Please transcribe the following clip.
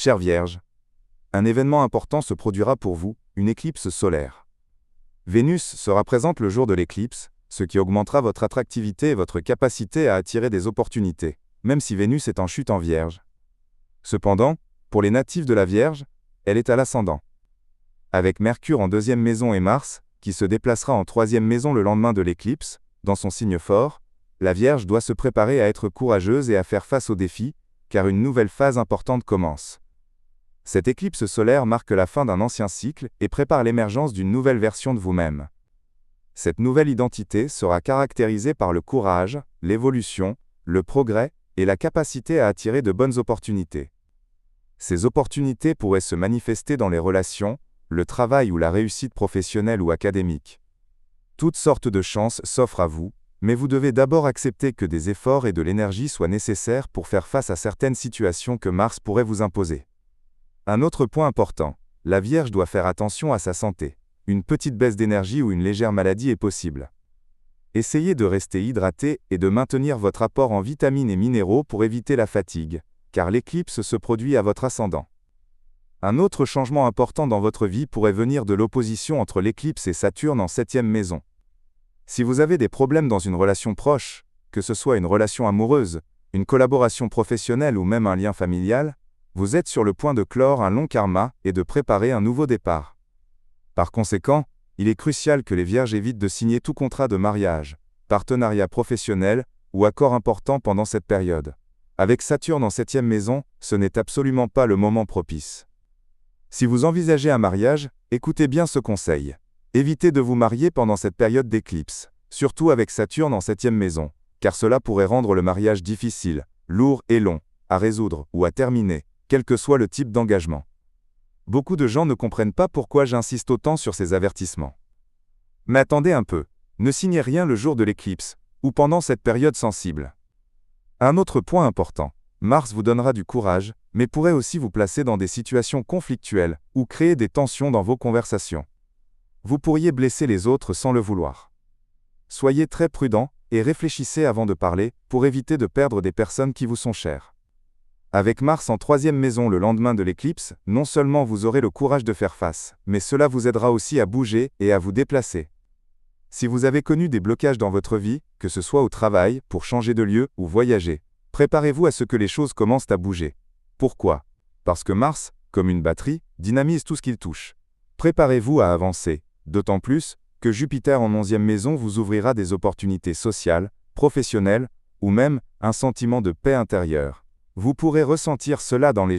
Chère Vierge, un événement important se produira pour vous, une éclipse solaire. Vénus sera présente le jour de l'éclipse, ce qui augmentera votre attractivité et votre capacité à attirer des opportunités, même si Vénus est en chute en Vierge. Cependant, pour les natifs de la Vierge, elle est à l'ascendant. Avec Mercure en 2e maison et Mars, qui se déplacera en 3e maison le lendemain de l'éclipse, dans son signe fort, la Vierge doit se préparer à être courageuse et à faire face aux défis, car une nouvelle phase importante commence. Cette éclipse solaire marque la fin d'un ancien cycle et prépare l'émergence d'une nouvelle version de vous-même. Cette nouvelle identité sera caractérisée par le courage, l'évolution, le progrès et la capacité à attirer de bonnes opportunités. Ces opportunités pourraient se manifester dans les relations, le travail ou la réussite professionnelle ou académique. Toutes sortes de chances s'offrent à vous, mais vous devez d'abord accepter que des efforts et de l'énergie soient nécessaires pour faire face à certaines situations que Mars pourrait vous imposer. Un autre point important, la Vierge doit faire attention à sa santé. Une petite baisse d'énergie ou une légère maladie est possible. Essayez de rester hydraté et de maintenir votre apport en vitamines et minéraux pour éviter la fatigue, car l'éclipse se produit à votre ascendant. Un autre changement important dans votre vie pourrait venir de l'opposition entre l'éclipse et Saturne en 7e maison. Si vous avez des problèmes dans une relation proche, que ce soit une relation amoureuse, une collaboration professionnelle ou même un lien familial, vous êtes sur le point de clore un long karma et de préparer un nouveau départ. Par conséquent, il est crucial que les Vierges évitent de signer tout contrat de mariage, partenariat professionnel ou accord important pendant cette période. Avec Saturne en 7e maison, ce n'est absolument pas le moment propice. Si vous envisagez un mariage, écoutez bien ce conseil. Évitez de vous marier pendant cette période d'éclipse, surtout avec Saturne en 7e maison, car cela pourrait rendre le mariage difficile, lourd et long, à résoudre ou à terminer, quel que soit le type d'engagement. Beaucoup de gens ne comprennent pas pourquoi j'insiste autant sur ces avertissements. Mais attendez un peu, ne signez rien le jour de l'éclipse, ou pendant cette période sensible. Un autre point important, Mars vous donnera du courage, mais pourrait aussi vous placer dans des situations conflictuelles, ou créer des tensions dans vos conversations. Vous pourriez blesser les autres sans le vouloir. Soyez très prudent, et réfléchissez avant de parler, pour éviter de perdre des personnes qui vous sont chères. Avec Mars en 3e maison le lendemain de l'éclipse, non seulement vous aurez le courage de faire face, mais cela vous aidera aussi à bouger et à vous déplacer. Si vous avez connu des blocages dans votre vie, que ce soit au travail, pour changer de lieu ou voyager, préparez-vous à ce que les choses commencent à bouger. Pourquoi ? Parce que Mars, comme une batterie, dynamise tout ce qu'il touche. Préparez-vous à avancer, d'autant plus que Jupiter en 11e maison vous ouvrira des opportunités sociales, professionnelles, ou même un sentiment de paix intérieure. Vous pourrez ressentir cela dans les